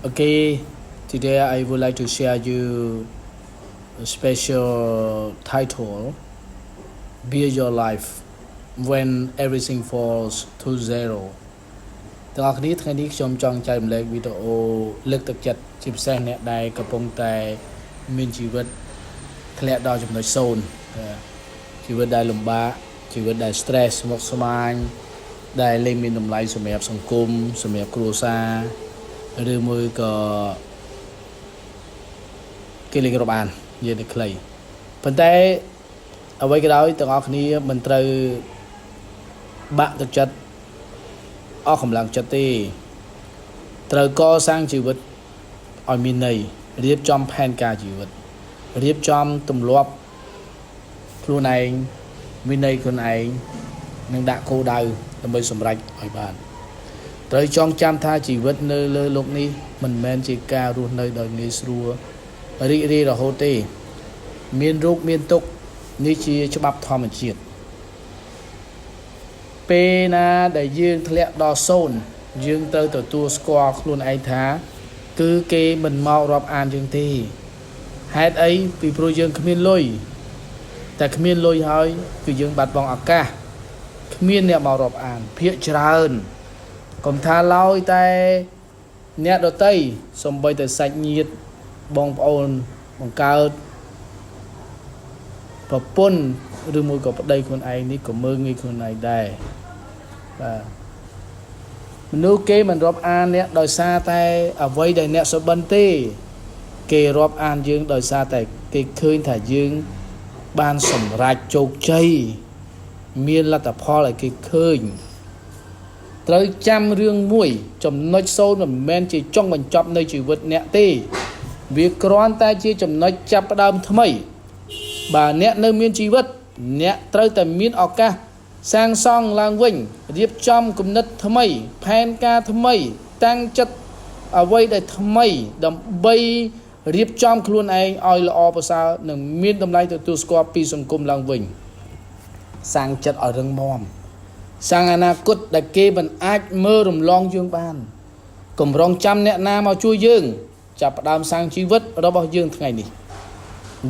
Okay, today I would like to share you a special title Build Your Life When Everything Falls to Zero ទាំងអស់គ្នាថ្ងៃនេះខ្ញុំចង់ចែករំលែកវីដេអូលើកទឹកចិត្តជាពិសេសអ្នកដែលកំពុងតែមានជីវិតធ្លាក់ដល់ចំណុច0ជីវិតដែលលំបាកជីវិតដែល stress ស្មុគស្មាញដែលលែងមានតម្លៃសម្រាប់សង្គមសម្រាប់គ្រួសារឬមួយក៏គេលេងរាប់អាននិយាយតែខ្លីប៉ុន្តែអ្វីក៏ដោយទាំងអស់គ្នាមិនត្រូវបាក់ទឹកចិត្តអស់កម្លាំងចិត្តទេត្រូវកសាងជីវិតឲ្យមានន័យរៀបចំផែនការជីវិតរៀបចំទម្លាប់ខ្លួនឯងវិន័យខ្លួនឯងនិងដាក់គោលដៅដើម្បីសម្រេចឲ្យបានត្រូវចងចាំថាជីវិតនៅលើโลกនេះមិនមែនជាការរស់នៅដោយងាយស្រួលរីករាយរហូតទេមានរោគមានទុក្ខនេះជាច្បាប់ធម្មជាតិពេលណាដែលយើងធ្លាក់ដល់0យើងត្រូវទទួលស្គាល់ខ្លួនឯងថាគឺគេមិនមករាប់អានយើងទេហេតុអីពីព្រោះយើងគ្មានលុយតែគ្មានលុយហើយគឺយើងបាត់បង់ឱកាសគ្មានអ្នកមករាប់អានភាគច្រើនកុំថាឡើយតែអ្នកដតីសំបីតែសាច់ញាតិបងប្អូនបង្កើតប្រពន្ធឬមួយក៏ប្តីខ្លួនឯងនេះក៏មើលងាយខ្លួនឯងដែរបាទមនុស្សគេមិនរាប់អានអ្នកដោយសារតែអ្វីដែលអ្នកសុបិនទេគេរាប់អានយើងដោយសារតែគេឃើញថាយើងបានសម្រេចជោគជ័យមានលទ្ធផលឲ្យគេឃើញត្រូវចាំរឿងមួយចំណុច0មិនមែនជាចុងបញ្ចប់នៃជីវិតអ្នកទេវាគ្រាន់តែជាចំណុចចាប់ផ្ដើមថ្មីបើអ្នកនៅមានជីវិតអ្នកត្រូវតែមានឱកាសសាងសង់ឡើងវិញរៀបចំគំនិតថ្មីផែនការថ្មីតាំងចិត្តអ្វីដែលថ្មីដើម្បីរៀបចំខ្លួនឯងឲ្យល្អប្រសើរនិងមានតម្លៃទទួលស្គាល់ពីសង្គមឡើងវិញសាងចិត្តឲ្យរឹងមាំសាងអនាគតដែលគេមិនអាចមើលរំលងយើងបានកុំរងចាំអ្នកណាមកជួយយើងចាប់ផ្ដើមសាងជីវិតរបស់យើងថ្ងៃនេះ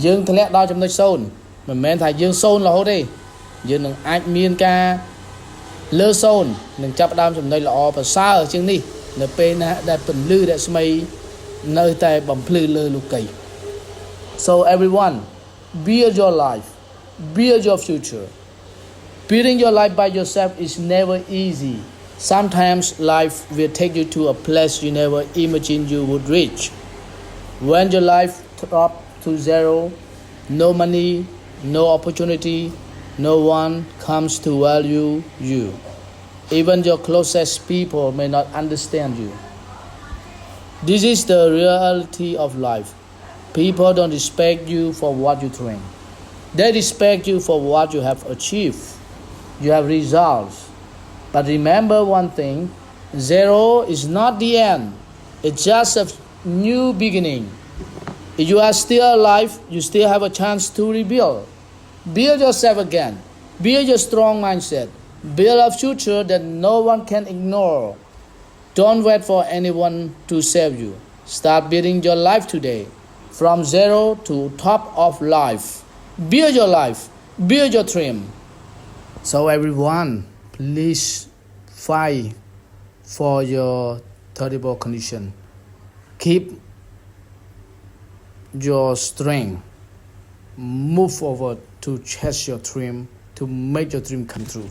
យើងធ្លាក់ដល់ចំណុច0មិនមែនថាយើង0រហូតទេយើងនឹងអាចមានការលើ0នឹងចាប់ផ្ដើមចំណុចល្អប្រសើរជាងនេះនៅពេលណាដែលពន្លឺរស្មីនៅតែបំភ្លឺលើលោកី So everyone build your life build your future building your life by yourself is never easy sometimes life will take you to a place you never imagined you would reach when your life drops to zero no money no opportunity no one comes to value you even your closest people may not understand you this is the reality of life people don't respect you for what you train they respect you for what you have achieved you have results but remember one thing zero is not the end it's just a new beginning if you are still alive you still have a chance to rebuild build yourself again build your strong mindset build a future that no one can ignore don't wait for anyone to save you start building your life today from zero to top of life build your life build your dream so everyone please fight for your terrible condition keep your strength move forward to chase your dream to make your dream come true